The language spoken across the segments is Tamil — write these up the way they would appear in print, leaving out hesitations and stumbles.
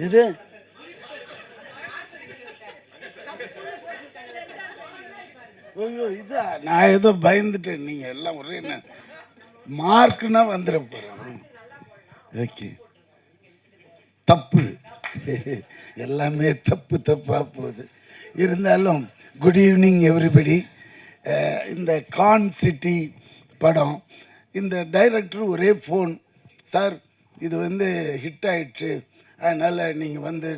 இது ஐயோ இதா நான் ஏதோ பயந்துட்டேன். நீங்கள் எல்லாம் ஒரே என்ன மார்க்குன்னா வந்துட போகிறேன். ஓகே, தப்பு எல்லாமே தப்பு தப்பாக போகுது. இருந்தாலும் குட் ஈவினிங் எவ்ரிபடி. இந்த கான் சிட்டி படம், இந்த டைரக்டர் ஒரே ஃபோன், சார் இது வந்து ஹிட் ஆயிடுச்சு, அதனால் நீங்கள் வந்து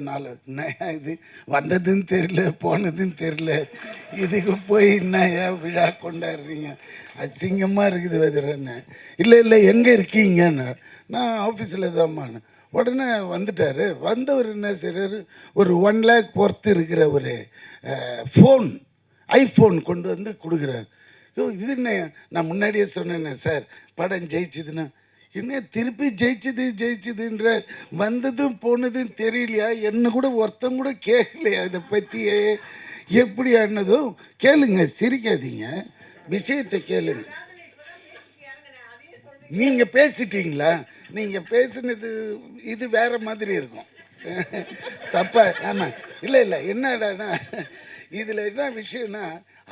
இது வந்ததுன்னு தெரியல போனதுன்னு தெரியல, இதுக்கு போய் என்னையா விழா கொண்டாடுறீங்க, அசிங்கமாக இருக்குது வெதுறன்னு. இல்லை இல்லை எங்கே இருக்கீங்கன்னு, நான் ஆஃபீஸில் தான்மான்னு. உடனே வந்துட்டார். வந்தவர் என்ன செய்கிறார், ஒரு 1 lakh ஒர்த்து இருக்கிற ஒரு ஃபோன், ஐஃபோன் கொண்டு வந்து கொடுக்குறாரு. இது என்ன, நான் முன்னாடியே சொன்னேன்னே சார் படம் ஜெயிச்சுதுன்னா, என்ன திருப்பி ஜெயிச்சுதுன்ற, வந்ததும் போனதும் தெரியலையா, என்ன கூட ஒருத்தம் கூட கேட்கலையா இதை பற்றியே, எப்படி ஆனதும் கேளுங்க, சிரிக்காதீங்க, விஷயத்தை கேளுங்க. நீங்கள் பேசிட்டீங்களா, நீங்கள் பேசுனது இது வேற மாதிரி இருக்கும் தப்பா. ஆமாம், இல்லை இல்லை என்னடானா இதில் என்ன விஷயம்னா,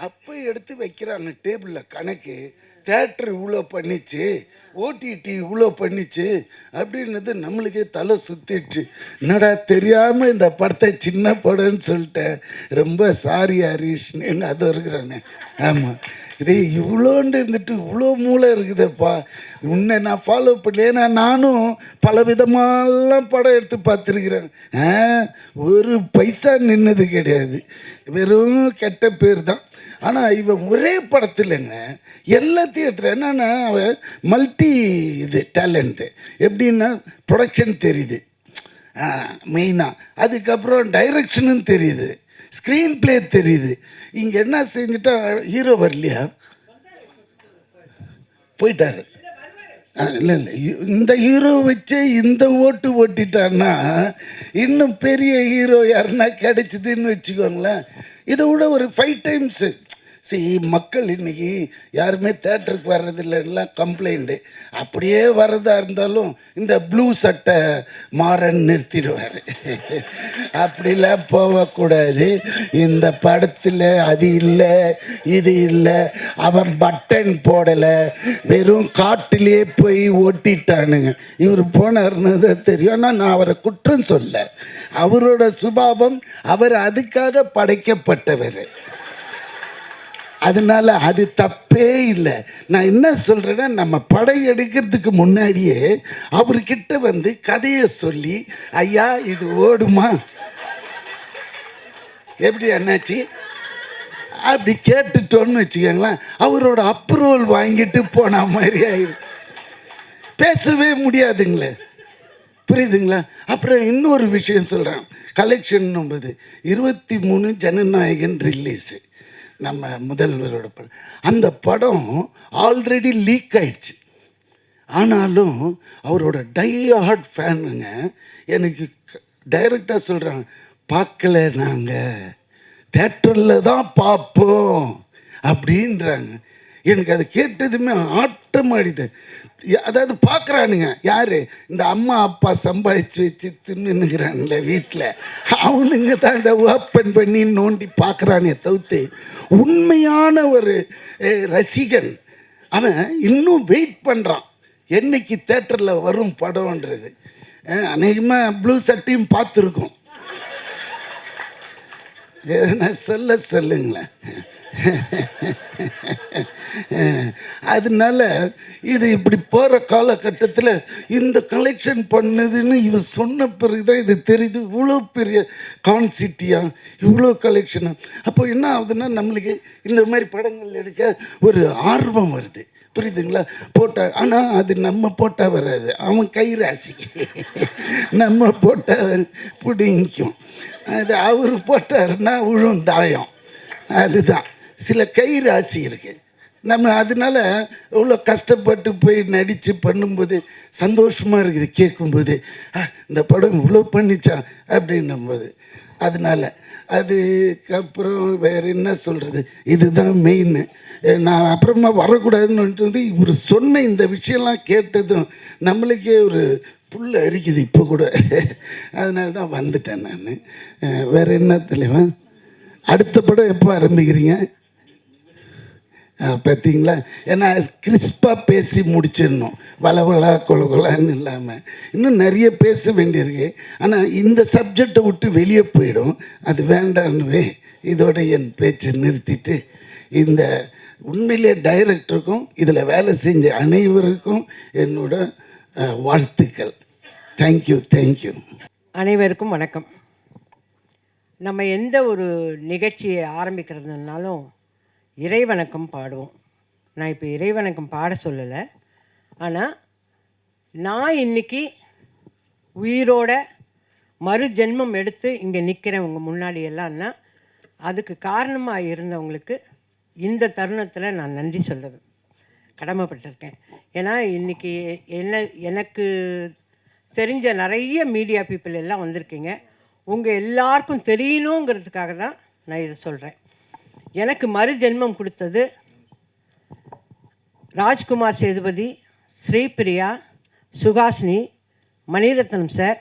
அப்போ எடுத்து வைக்கிறாங்க டேபிளில் கணக்கு, தேட்டர் இவ்வளோ பண்ணிச்சு, ஓடிடி இவ்வளோ பண்ணிச்சு அப்படின்னது நம்மளுக்கே தலை சுற்றிடுச்சு. என்னடா தெரியாமல் இந்த படத்தை சின்ன படம்னு சொல்லிட்டேன், ரொம்ப சாரி ஹரீஷ்னு எங்கள் அது இருக்கிறானே. ஆமாம், இதே இவ்வளோண்டு இருந்துட்டு இவ்வளோ மூளை இருக்குதுப்பா, உன்னை நான் ஃபாலோ பண்ணல. ஏன்னா நானும் பல விதமாலாம் படம் எடுத்து பார்த்துருக்குறேன். ஒரு பைசா நின்னது கிடையாது, வெறும் கெட்ட பேர் தான். ஆனால் இவன் ஒரே படத்தில்ங்க எல்லாத்தையும் எடுத்துகிற. என்னன்னா அவன் மல்டி இது டேலண்ட்டு. எப்படின்னா ப்ரொடக்ஷன் தெரியுது மெயினாக, அதுக்கப்புறம் டைரக்ஷனும் தெரியுது, ஸ்க்ரீன் பிளே தெரியுது. இங்கே என்ன செஞ்சுட்டா, ஹீரோ வரலையா, போயிட்டாரு. இல்லை இல்லை, இந்த ஹீரோ வச்சு இந்த ஓட்டு ஓட்டிட்டான்னா இன்னும் பெரிய ஹீரோ யாருன்னா கிடைச்சிதுன்னு வச்சுக்கோங்களேன். இதை விட ஒரு 5 times. மக்கள் இன்றைக்கி யாருமே தேட்டருக்கு வர்றதில்லைலாம் கம்ப்ளைண்ட்டு. அப்படியே வர்றதா இருந்தாலும் இந்த ப்ளூ சட்டை மாறன் நிறுத்திடுவார். அப்படிலாம் போகக்கூடாது. இந்த படத்தில் அது இல்லை இது இல்லை, அவன் பட்டன் போடலை, வெறும் காட்டிலே போய் ஓட்டிட்டானுங்க. இவர் போனார்னு தான் தெரியும். ஆனால் நான் அவரை குற்றம் சொல்ல, அவரோட சுபாவம், அவர் அதுக்காக படைக்கப்பட்டவர், அதனால அது தப்பே இல்லை. நான் என்ன சொல்கிறேன்னா, நம்ம படம் எடுக்கிறதுக்கு முன்னாடியே அவர்கிட்ட வந்து கதையை சொல்லி, ஐயா இது ஓடுமா, எப்படி என்னாச்சு அப்படி கேட்டுட்டோன்னு வச்சுக்கோங்களேன், அவரோட அப்ரூவல் வாங்கிட்டு போன மாதிரி ஆயிடும். பேசவே முடியாதுங்களே, புரியுதுங்களா? அப்புறம் இன்னொரு விஷயம் சொல்கிறேன், கலெக்ஷன் 23 ஜனநாயகன் ரிலீஸு, நம்ம முதல்வரோட படம். அந்த படம் ஆல்ரெடி லீக் ஆயிடுச்சு. ஆனாலும் அவரோட டை ஹார்ட் ஃபேனுங்க எனக்கு டைரெக்டாக சொல்கிறாங்க, பார்க்கல, நாங்கள் தேட்டரில் தான் பார்ப்போம் அப்படின்றாங்க. எனக்கு அதை கேட்டதுமே ஆட்டம் ஆடிட்டேன். அதாவது பார்க்குறானுங்க யார், இந்த அம்மா அப்பா சம்பாதிச்சு வச்சு தின்னுங்கிறான்ல வீட்டில், அவனுங்க தான் இந்த ஓப்பன் பண்ணி நோண்டி பார்க்குறானே தவிர்த்து, உண்மையான ஒரு ரசிகன் அவன் இன்னும் வெயிட் பண்ணுறான் என்னைக்கு தேட்டரில் வரும் படம்ன்றது. அநேகமாக ப்ளூ சட்டையும் பார்த்துருக்கோம். எதனா சொல்லுங்களேன். அதனால இது இப்படி போகிற காலகட்டத்தில் இந்த கலெக்ஷன் பண்ணுதுன்னு இவன் சொன்ன பிறகுதான் இது தெரியுது, இவ்வளோ பெரிய கான்சிட்டியா, இவ்வளோ கலெக்ஷனா. அப்போ என்ன ஆகுதுன்னா, நம்மளுக்கு இந்த மாதிரி படங்கள் எடுக்க ஒரு ஆர்வம் வருது, புரியுதுங்களா? போட்டால், ஆனால் அது நம்ம போட்டால் வராது, அவன் கை ராசி. நம்ம போட்டால் பிடிக்கும், அது அவர் போட்டாருன்னா விழும் தாயம். அதுதான் சில கை ராசி இருக்குது நம்ம. அதனால இவ்வளோ கஷ்டப்பட்டு போய் நடித்து பண்ணும்போது சந்தோஷமாக இருக்குது கேட்கும்போது, இந்த படம் இவ்வளோ பண்ணிச்சா அப்படின்னும்போது. அதனால் அதுக்கப்புறம் வேறு என்ன சொல்கிறது, இதுதான் மெயின். நான் அப்புறமா வரக்கூடாதுன்னு வந்து இவர் சொன்ன இந்த விஷயம்லாம் கேட்டதும் நம்மளுக்கே ஒரு புல் அரிக்குது இப்போ கூட, அதனால தான் வந்துட்டேன் நான். வேறு என்ன தலைவன், அடுத்த படம் எப்போ ஆரம்பிக்கிறீங்க? பார்த்தீங்களா, ஏன்னா கிறிஸ்பாக பேசி முடிச்சிடணும், வளவளா கொலகொலான்னு இல்லாமல். இன்னும் நிறைய பேச வேண்டியிருக்கு, ஆனால் இந்த சப்ஜெக்டை விட்டு வெளியே போயிடும், அது வேண்டான்னுவே இதோட என் பேச்சு நிறுத்திட்டு, இந்த உண்மையிலே டைரக்டருக்கும் இதில் வேலை செஞ்ச அனைவருக்கும் என்னோட வாழ்த்துக்கள். Thank you thank you. அனைவருக்கும் வணக்கம். நம்ம எந்த ஒரு நிகழ்ச்சியை ஆரம்பிக்கிறதுனாலும் இறைவணக்கம் பாடுவோம். நான் இப்போ இறைவணக்கம் பாட சொல்லலை, ஆனால் நான் இன்னைக்கு உயிரோட மறு ஜென்மம் எடுத்து இங்கே நிற்கிறேன் உங்கள் முன்னாடி எல்லாம்னா அதுக்கு காரணமாக இருந்தவங்களுக்கு இந்த தருணத்தில் நான் நன்றி சொல்ல கடமைப்பட்டிருக்கேன். ஏன்னா இன்றைக்கி எனக்கு தெரிஞ்ச நிறைய மீடியா பீப்புள் எல்லாம் வந்திருக்கீங்க. உங்கள் எல்லாருக்கும் தெரியணுங்கிறதுக்காக தான் நான் இதை சொல்கிறேன். எனக்கு மறு ஜென்மம் கொடுத்தது ராஜ்குமார் சேதுபதி, ஸ்ரீபிரியா, சுஹாசினி, மணிரத்னம் சார்,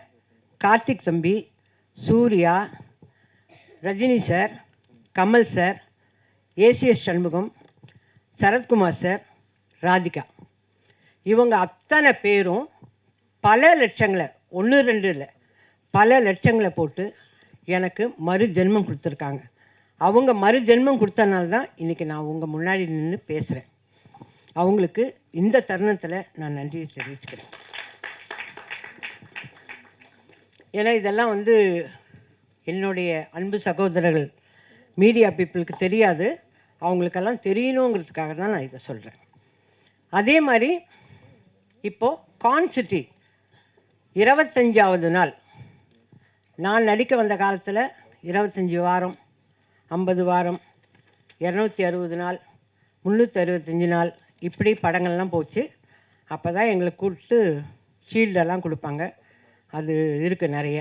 கார்த்திக் தம்பி, Suriya, Rajini sir, Kamal sir, ACS Shanmugam, Sarathkumar sir, Radhika. இவங்க அத்தனை பேரும் பல லட்சங்களை, 1-2 இல்லை, பல லட்சங்களை போட்டு எனக்கு மறு ஜென்மம் கொடுத்துருக்காங்க. அவங்க மறு ஜென்மம் கொடுத்தனால தான் இன்றைக்கி நான் உங்கள் முன்னாடி நின்று பேசுகிறேன். அவங்களுக்கு இந்த தருணத்தில் நான் நன்றியை தெரிவிச்சுக்கிறேன். ஏன்னா இதெல்லாம் என்னுடைய அன்பு சகோதரர்கள் மீடியா பீப்புளுக்கு தெரியாது, அவங்களுக்கெல்லாம் தெரியணுங்கிறதுக்காக தான் நான் இதை சொல்கிறேன். அதே மாதிரி இப்போது கான்சிட்டி 25வது நாள். நான் நடிக்க வந்த காலத்தில் 25 வாரம், 50 வாரம், 260 நாள், 365 நாள் இப்படி படங்கள்லாம் போச்சு. அப்போ தான் எங்களுக்கு கூப்பிட்டு ஷீல்டெல்லாம் கொடுப்பாங்க, அது இருக்குது நிறைய.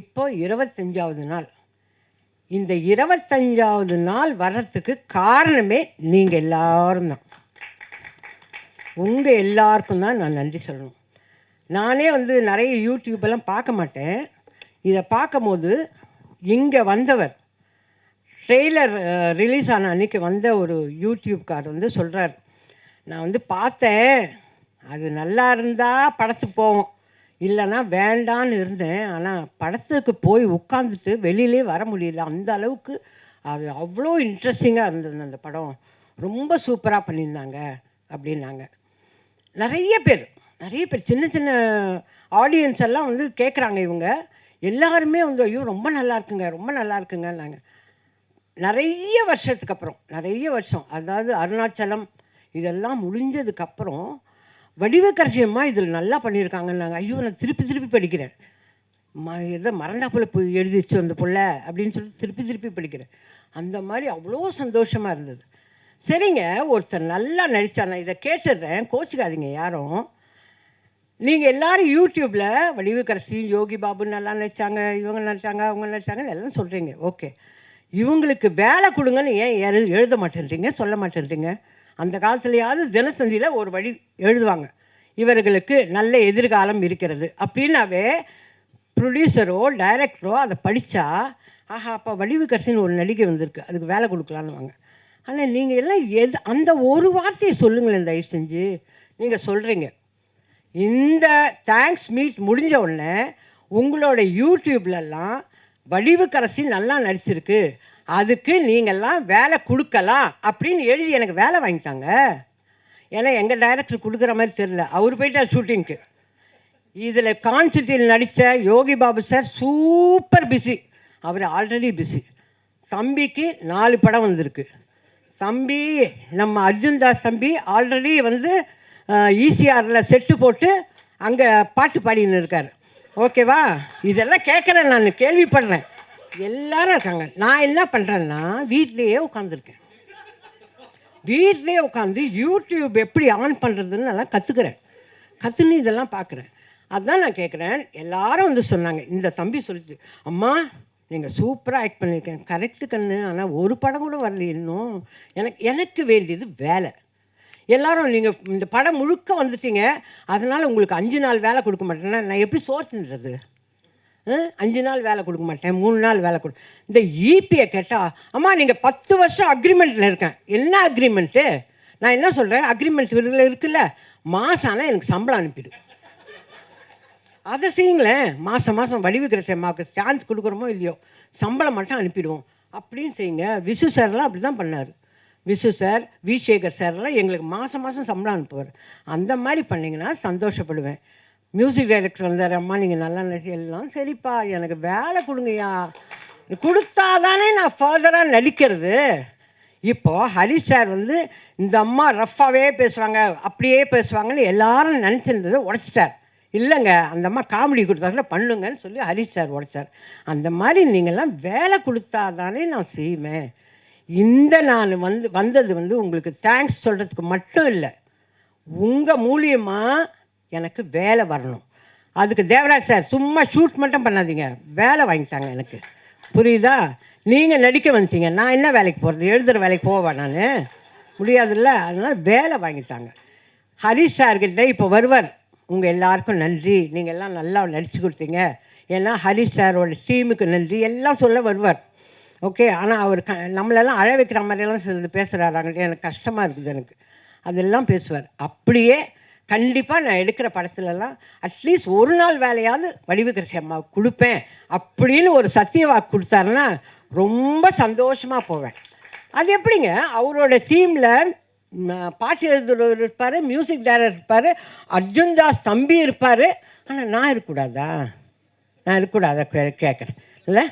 இப்போ 25வது நாள். இந்த 25வது நாள் வர்றதுக்கு காரணமே நீங்கள் எல்லாரும் தான். உங்கள் எல்லாருக்கும் தான் நான் நன்றி சொல்லணும். நானே நிறைய யூடியூப்பெல்லாம் பார்க்க மாட்டேன். இதை பார்க்கும்போது இங்கே வந்தவர் ட்ரெய்லர் ரிலீஸ் ஆன அன்றைக்கி வந்த ஒரு யூடியூப்கார் சொல்கிறார், நான் பார்த்தேன், அது நல்லா இருந்தால் படத்துக்கு போவோம், இல்லைன்னா வேண்டான்னு இருந்தேன். ஆனால் படத்துக்கு போய் உட்காந்துட்டு வெளியிலே வர முடியல, அந்த அளவுக்கு அது அவ்வளோ இன்ட்ரெஸ்டிங்காக இருந்தது. அந்த படம் ரொம்ப சூப்பராக பண்ணியிருந்தாங்க அப்படின்னாங்க. நிறைய பேர் சின்ன சின்ன ஆடியன்ஸ் எல்லாம் கேட்குறாங்க. இவங்க எல்லாருமே ஐயோ ரொம்ப நல்லா இருக்குங்க, ரொம்ப நல்லா இருக்குங்கன்னாங்க. நிறைய வருஷத்துக்கு அப்புறம், நிறைய வருஷம், அதாவது அருணாச்சலம் இதெல்லாம் முடிஞ்சதுக்கப்புறம் வடிவக்கரசியம்மா இதில் நல்லா பண்ணியிருக்காங்கன்னாங்க. ஐயோ நான் திருப்பி திருப்பி படிக்கிறேன், எதோ மறந்தா போல் போய் எழுதிச்சு அந்த புள்ள அப்படின்னு சொல்லிட்டு திருப்பி திருப்பி படிக்கிறேன். அந்த மாதிரி அவ்வளோ சந்தோஷமாக இருந்தது. சரிங்க, ஒருத்தர் நல்லா நடித்தார், நான் இதை கேட்டுடுறேன், கோச்சிக்காதீங்க யாரும். நீங்கள் எல்லோரும் யூடியூப்பில் வடிவக்கரசி, யோகி பாபு நல்லா நடித்தாங்க, இவங்க நடித்தாங்க, அவங்க நடித்தாங்கன்னு எல்லாம் சொல்கிறீங்க. ஓகே, இவங்களுக்கு வேலை கொடுங்கன்னு ஏன் எழுத மாட்டேன்றீங்க, சொல்ல மாட்டேன்றீங்க? அந்த காலத்துலையாவது தினத்தந்தியில் ஒரு வழி எழுதுவாங்க, இவர்களுக்கு நல்ல எதிர்காலம் இருக்கிறது அப்படின்னாவே ப்ரொடியூசரோ டைரக்டரோ அதை படித்தா, ஆஹா அப்போ வடிவக்கரசின்னு ஒரு நடிகை வந்திருக்கு, அதுக்கு வேலை கொடுக்கலான்னு வாங்க. ஆனால் நீங்கள் எல்லாம் அந்த ஒரு வார்த்தையை சொல்லுங்களேன் தயவு செஞ்சு. நீங்கள் சொல்கிறீங்க இந்த தேங்க்ஸ் மீட் முடிஞ்ச உடனே உங்களோட யூடியூப்லலாம் வடிவக்கரசி நல்லா நடிச்சிருக்கு, அதுக்கு நீங்கள்லாம் வேலை கொடுக்கலாம் அப்படின்னு எழுதி எனக்கு வேலை வாங்கித்தாங்க. ஏன்னா எங்கள் டைரக்டர் கொடுக்குற மாதிரி தெரியல, அவர் போயிட்டார் ஷூட்டிங்க்கு. இதில் கான்சிட்டியில் நடித்த Yogi Babu sir super busy, அவர் ஆல்ரெடி பிஸி. தம்பிக்கு 4 படம் வந்திருக்கு. தம்பி நம்ம அர்ஜுன் தாஸ் தம்பி ஆல்ரெடி ஈசிஆரில் செட்டு போட்டு அங்கே பாட்டு பாடின்னு இருக்கார். ஓகேவா? இதெல்லாம் கேட்குறேன், நான் கேள்விப்படுறேன், எல்லோரும் இருக்காங்க. நான் என்ன பண்ணுறேன்னா வீட்லேயே உட்காந்துருக்கேன். வீட்லேயே உட்காந்து யூடியூப் எப்படி ஆன் பண்ணுறதுன்னு எல்லாம் கற்றுன்னு இதெல்லாம் பார்க்குறேன். அதுதான் நான் கேட்குறேன். எல்லாரும் சொன்னாங்க, இந்த தம்பி சொல்லிச்சு, அம்மா நீங்கள் சூப்பராக ஆக்ட் பண்ணியிருக்கேன். கரெக்டு கண்ணு, ஆனால் ஒரு படம் கூட வரல இன்னும். எனக்கு வேண்டியது வேலை. எல்லாரும் நீங்கள் இந்த படம் முழுக்க வந்துட்டீங்க, அதனால் உங்களுக்கு 5 நாள் வேலை கொடுக்க மாட்டேன்னா நான் எப்படி சோர்த்துன்றது? 5 நாள் வேலை கொடுக்க மாட்டேன், 3 நாள் வேலை இந்த ஈபியை கேட்டால், அம்மா நீங்கள் 10 வருஷம் அக்ரிமெண்ட்டில் இருக்கேன். என்ன அக்ரிமெண்ட்டு? நான் என்ன சொல்கிறேன், அக்ரிமெண்ட் இருக்குல்ல, மாதம் ஆனால் எனக்கு சம்பளம் அனுப்பிடு. அதை செய்யுங்களேன். மாதம் வடிவுக்கிற அம்மாவுக்கு சான்ஸ் கொடுக்குறோமோ இல்லையோ, சம்பளம் மட்டும் அனுப்பிடுவோம் அப்படின்னு செய்யுங்க. விசு சார்லாம் அப்படி தான் பண்ணார். விசு சார், வி சேகர் சார்லாம் எங்களுக்கு மாதம் சம்பளம் அனுப்புவார். அந்த மாதிரி பண்ணிங்கன்னா சந்தோஷப்படுவேன். மியூசிக் டைரக்டர் வந்தார், அம்மா நீங்கள் நல்லா எல்லாம் சரிப்பா, எனக்கு வேலை கொடுங்கய்யா, கொடுத்தா தானே நான் ஃபர்தராக நடிக்கிறது. இப்போது ஹரிஷ் சார் இந்த அம்மா ரஃப்பாகவே பேசுவாங்க, அப்படியே பேசுவாங்கன்னு எல்லாரும் நினச்சிருந்ததை உடைச்சிட்டார். இல்லைங்க, அந்த அம்மா காமெடி கொடுத்தாங்க பண்ணுங்கன்னு சொல்லி ஹரிஷ் சார் உடைச்சார். அந்த மாதிரி நீங்கள்லாம் வேலை கொடுத்தா தானே நான் செய்வேன். நான் வந்தது உங்களுக்கு தேங்க்ஸ் சொல்கிறதுக்கு மட்டும் இல்லை, உங்கள் மூலியமாக எனக்கு வேலை வரணும். அதுக்கு தேவராஜ் சார் சும்மா ஷூட் மட்டும் பண்ணாதீங்க, வேலை வாங்கித்தாங்க எனக்கு. புரியுதா? நீங்கள் நடிக்க வந்துட்டீங்க, நான் என்ன வேலைக்கு போகிறது? எழுதுகிற வேலைக்கு போவேன் நான்? முடியாதுல்ல. அதனால் வேலை வாங்கித்தாங்க. ஹரிஷ் சார்கிட்ட இப்போ வருவார். உங்கள் எல்லாருக்கும் நன்றி, நீங்கள் எல்லாம் நல்லா நடித்து கொடுத்தீங்க, ஏன்னா ஹரிஷ் சாரோட டீமுக்கு நன்றி எல்லாம் சொல்ல வருவார். ஓகே. ஆனால் அவர் நம்மளெல்லாம் அழ வைக்கிற மாதிரியெல்லாம் சிலது பேசுகிறாராங்க, எனக்கு கஷ்டமாக இருக்குது. எனக்கு அதெல்லாம் பேசுவார். அப்படியே கண்டிப்பாக நான் எடுக்கிற படத்துலலாம் அட்லீஸ்ட் ஒரு நாள் வேலையாவது வடிவுக்கரசி அம்மாவுக்கு கொடுப்பேன் அப்படின்னு ஒரு சத்திய வாக்கு கொடுத்தாருன்னா ரொம்ப சந்தோஷமாக போவேன். அது எப்படிங்க, அவரோட டீமில் பாட்டு எழுதுறவர் இருப்பார், மியூசிக் டைரக்டர் இருப்பார், அர்ஜுன் தாஸ் தம்பி இருப்பார். ஆனால் நான் இருக்கக்கூடாதா? நான் இருக்கக்கூடாதா கேட்குறேன் இல்லை?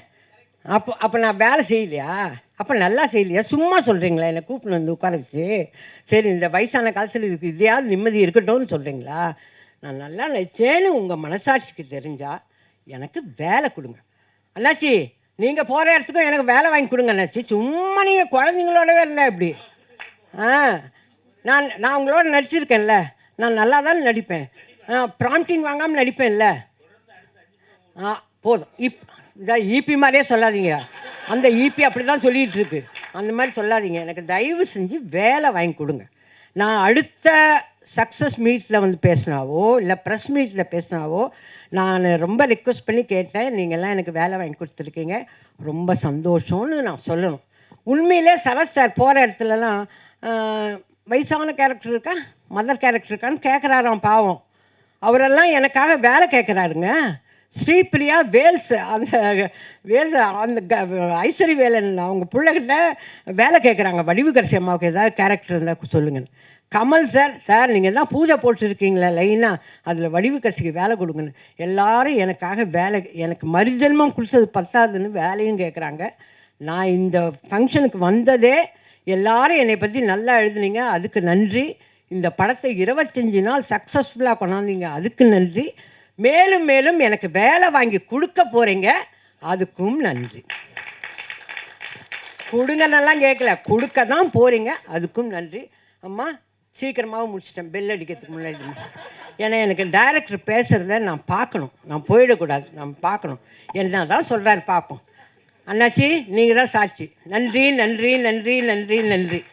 அப்போ நான் வேலை செய்யலையா? அப்போ நல்லா செய்யலையா? சும்மா சொல்கிறீங்களா? என்னை கூப்பிட்டு வந்து உட்கார வச்சு, சரி இந்த வயசான காலத்தில் இதுக்கு இதையாவது நிம்மதி இருக்கட்டும்னு சொல்கிறீங்களா? நான் நல்லா நினச்சேன்னு உங்கள் மனசாட்சிக்கு தெரிஞ்சால் எனக்கு வேலை கொடுங்க அண்ணாச்சி. நீங்கள் போகிற இடத்துக்கும் எனக்கு வேலை வாங்கி கொடுங்க அண்ணாச்சி. சும்மா நீங்கள் குழந்தைங்களோடவே இருந்தால் எப்படி? நான் உங்களோட நடிச்சிருக்கேன்ல, நான் நல்லா தான் நடிப்பேன். ப்ராம்ப்டிங் வாங்காமல் நடிப்பேன்ல. போதும். இதான் ஈபி மாதிரியே சொல்லாதீங்க. அந்த ஈபி அப்படி தான் சொல்லிகிட்டு இருக்கு. அந்த மாதிரி சொல்லாதீங்க. எனக்கு தயவு செஞ்சு வேலை வாங்கி கொடுங்க. நான் அடுத்த சக்ஸஸ் மீட்டில் பேசினாவோ இல்லை ப்ரெஸ் மீட்டில் பேசினாவோ நான் ரொம்ப ரிக்வெஸ்ட் பண்ணி கேட்டேன், நீங்கள்லாம் எனக்கு வேலை வாங்கி கொடுத்துருக்கீங்க, ரொம்ப சந்தோஷம்னு நான் சொல்லணும். உண்மையிலே சரத் சார் போகிற இடத்துலலாம் வயசான கேரக்டர் இருக்கா, மதர் கேரக்டர் இருக்கான்னு கேட்குறாராம். பாவம், அவரெல்லாம் எனக்காக வேலை கேட்குறாருங்க. ஸ்ரீபிரியா வேல்ஸ், அந்த ஐஸ்வரி வேலன் அவங்க பிள்ளைகிட்ட வேலை கேட்குறாங்க, வடிவுக்கரசி அம்மாவுக்கு ஏதாவது கேரக்டர் இருந்தால் சொல்லுங்கன்னு. கமல் சார் நீங்கள் தான் பூஜை போட்டுருக்கீங்களா லைனாக, அதில் வடிவுக்கரசிக்கு வேலை கொடுங்கன்னு எல்லாரும் எனக்காக வேலை, எனக்கு மறுஜென்மம் கொடுத்தது பத்தாதுன்னு வேலையும் கேட்குறாங்க. நான் இந்த ஃபங்க்ஷனுக்கு வந்ததே எல்லாரும் என்னை பற்றி நல்லா எழுதுனீங்க, அதுக்கு நன்றி. இந்த படத்தை 25 நாள் சக்ஸஸ்ஃபுல்லாக கொண்டாந்தீங்க, அதுக்கு நன்றி. மேலும் மேலும் எனக்கு வேலை வாங்கி கொடுக்க போகிறீங்க, அதுக்கும் நன்றி. கொடுங்கன்னெல்லாம் கேட்கல, கொடுக்க தான் போகிறீங்க, அதுக்கும் நன்றி. அம்மா சீக்கிரமாகவும் முடிச்சிட்டேன், பெல் அடிக்கிறதுக்கு முன்னாடி. ஏன்னா எனக்கு டைரக்டர் பேசுகிறத நான் பார்க்கணும், நான் போயிடக்கூடாது, நான் பார்க்கணும். என்ன தான் சொல்கிறாரு பார்ப்போம். அண்ணாச்சி நீங்கள் தான் சாட்சி. நன்றி நன்றி நன்றி நன்றி நன்றி.